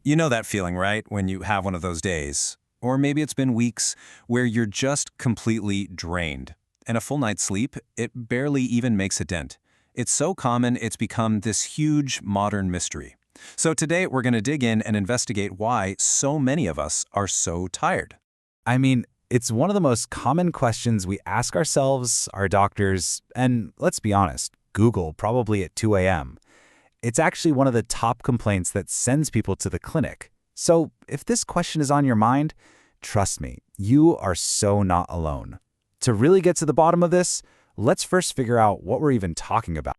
You know that feeling, right? When you have one of those days, or maybe it's been weeks, where you're just completely drained. And a full night's sleep, it barely even makes a dent. It's so common, it's become this huge modern mystery. So today, we're going to dig in and investigate why so many of us are so tired. I mean, it's one of the most common questions we ask ourselves, our doctors, and let's be honest, Google probably at 2 a.m. It's actually one of the top complaints that sends people to the clinic. So if this question is on your mind, trust me, you are so not alone. To really get to the bottom of this, let's first figure out what we're even talking about.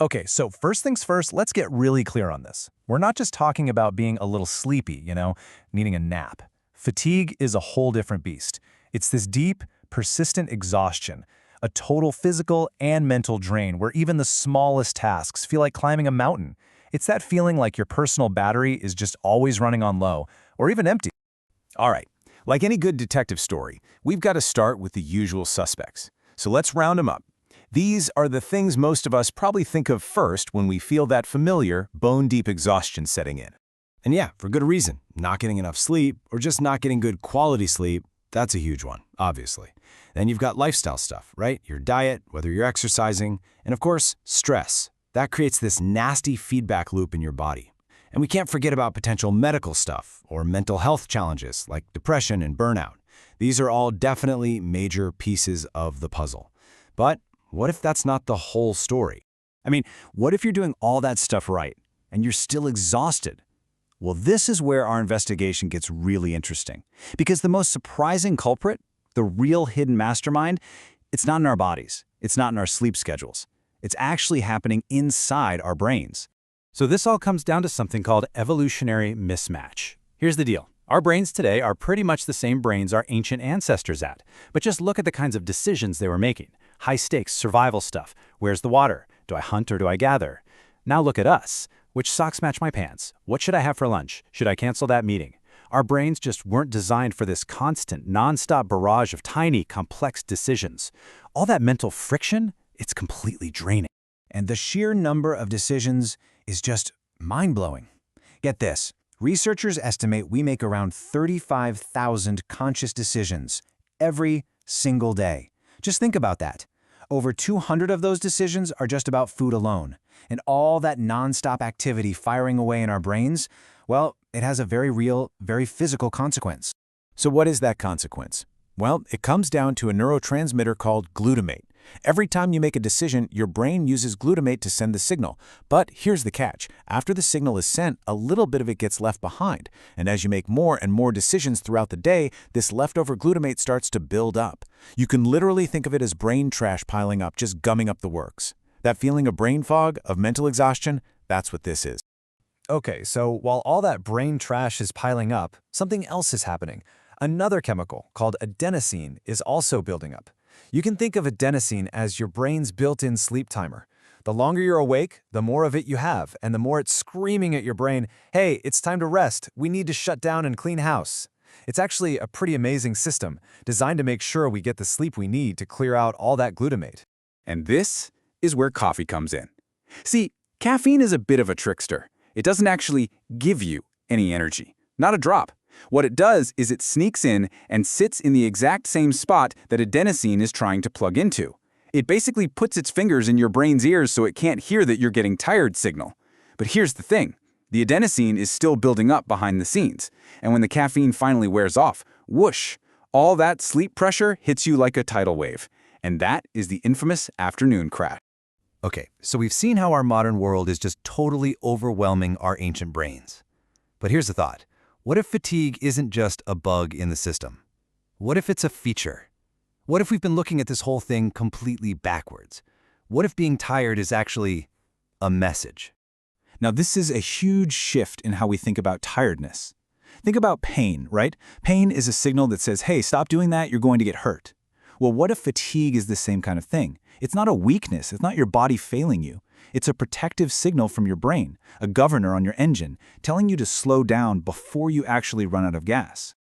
Okay, so first things first, let's get really clear on this. We're not just talking about being a little sleepy, needing a nap. Fatigue is a whole different beast. It's this deep, persistent exhaustion, a total physical and mental drain where even the smallest tasks feel like climbing a mountain. It's that feeling like your personal battery is just always running on low, or even empty. All right, like any good detective story, we've got to start with the usual suspects. So let's round them up. These are the things most of us probably think of first when we feel that familiar, bone-deep exhaustion setting in. And yeah, for good reason. Not getting enough sleep, or just not getting good quality sleep, that's a huge one, obviously. Then you've got lifestyle stuff, right? Your diet, whether you're exercising, and of course, stress. That creates this nasty feedback loop in your body. And we can't forget about potential medical stuff or mental health challenges like depression and burnout. These are all definitely major pieces of the puzzle. But what if that's not the whole story? I mean, what if you're doing all that stuff right and you're still exhausted? Well, this is where our investigation gets really interesting. Because the most surprising culprit, the real hidden mastermind, it's not in our bodies. It's not in our sleep schedules. It's actually happening inside our brains. So this all comes down to something called evolutionary mismatch. Here's the deal. Our brains today are pretty much the same brains our ancient ancestors had. But just look at the kinds of decisions they were making. High-stakes survival stuff. Where's the water? Do I hunt or do I gather? Now look at us. Which socks match my pants? What should I have for lunch? Should I cancel that meeting? Our brains just weren't designed for this constant, non-stop barrage of tiny, complex decisions. All that mental friction, it's completely draining. And the sheer number of decisions is just mind-blowing. Get this. Researchers estimate we make around 35,000 conscious decisions every single day. Just think about that. Over 200 of those decisions are just about food alone. And all that nonstop activity firing away in our brains, well, it has a very real, very physical consequence. So what is that consequence? Well, it comes down to a neurotransmitter called glutamate. Every time you make a decision, your brain uses glutamate to send the signal. But here's the catch. After the signal is sent, a little bit of it gets left behind. And as you make more and more decisions throughout the day, this leftover glutamate starts to build up. You can literally think of it as brain trash piling up, just gumming up the works. That feeling of brain fog, of mental exhaustion, that's what this is. Okay, so while all that brain trash is piling up, something else is happening. Another chemical called adenosine is also building up. You can think of adenosine as your brain's built-in sleep timer. The longer you're awake, the more of it you have, and the more it's screaming at your brain, hey, it's time to rest, we need to shut down and clean house. It's actually a pretty amazing system, designed to make sure we get the sleep we need to clear out all that glutamate. And this is where coffee comes in. See, caffeine is a bit of a trickster. It doesn't actually give you any energy, not a drop. What it does is it sneaks in and sits in the exact same spot that adenosine is trying to plug into. It basically puts its fingers in your brain's ears so it can't hear that you're getting tired signal. But here's the thing. The adenosine is still building up behind the scenes. And when the caffeine finally wears off, whoosh, all that sleep pressure hits you like a tidal wave. And that is the infamous afternoon crash. Okay, so we've seen how our modern world is just totally overwhelming our ancient brains. But here's the thought. What if fatigue isn't just a bug in the system? What if it's a feature? What if we've been looking at this whole thing completely backwards? What if being tired is actually a message? Now, this is a huge shift in how we think about tiredness. Think about pain, right? Pain is a signal that says, hey, stop doing that, you're going to get hurt. Well, what if fatigue is the same kind of thing? It's not a weakness, it's not your body failing you. It's a protective signal from your brain, a governor on your engine, telling you to slow down before you actually run out of gas.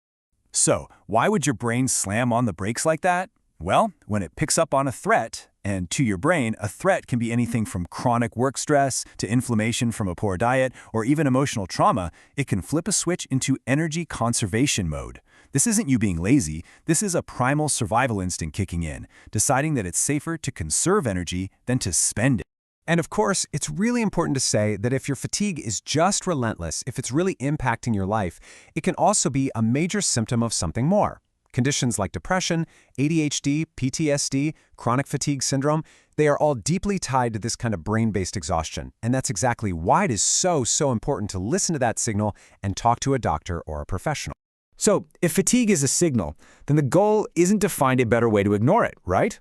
So, why would your brain slam on the brakes like that? Well, when it picks up on a threat, And to your brain, a threat can be anything from chronic work stress to inflammation from a poor diet or even emotional trauma. It can flip a switch into energy conservation mode. This isn't you being lazy, this is a primal survival instinct kicking in, deciding that it's safer to conserve energy than to spend it. And of course, it's really important to say that if your fatigue is just relentless, if it's really impacting your life, it can also be a major symptom of something more. Conditions like depression, ADHD, PTSD, chronic fatigue syndrome, they are all deeply tied to this kind of brain-based exhaustion. And that's exactly why it is so important to listen to that signal and talk to a doctor or a professional. So, if fatigue is a signal, then the goal isn't to find a better way to ignore it, right?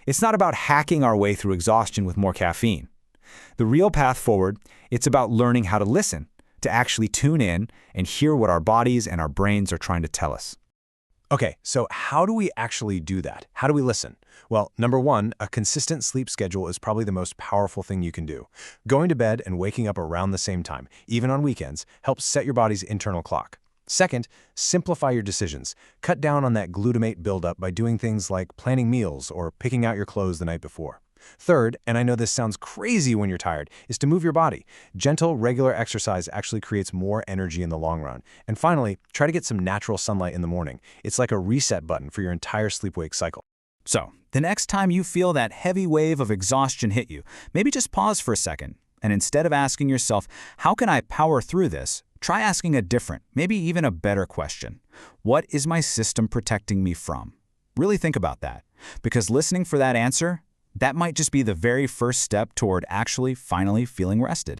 It's not about hacking our way through exhaustion with more caffeine. The real path forward, it's about learning how to listen, to actually tune in and hear what our bodies and our brains are trying to tell us. Okay, so how do we actually do that? How do we listen? Well, number one, a consistent sleep schedule is probably the most powerful thing you can do. Going to bed and waking up around the same time, even on weekends, helps set your body's internal clock. Second, simplify your decisions. Cut down on that glutamate buildup by doing things like planning meals or picking out your clothes the night before. Third, and I know this sounds crazy when you're tired, is to move your body. Gentle, regular exercise actually creates more energy in the long run. And finally, try to get some natural sunlight in the morning. It's like a reset button for your entire sleep-wake cycle. So, the next time you feel that heavy wave of exhaustion hit you, maybe just pause for a second. And instead of asking yourself, how can I power through this? Try asking a different, maybe even a better question. What is my system protecting me from? Really think about that, because listening for that answer, that might just be the very first step toward actually finally feeling rested.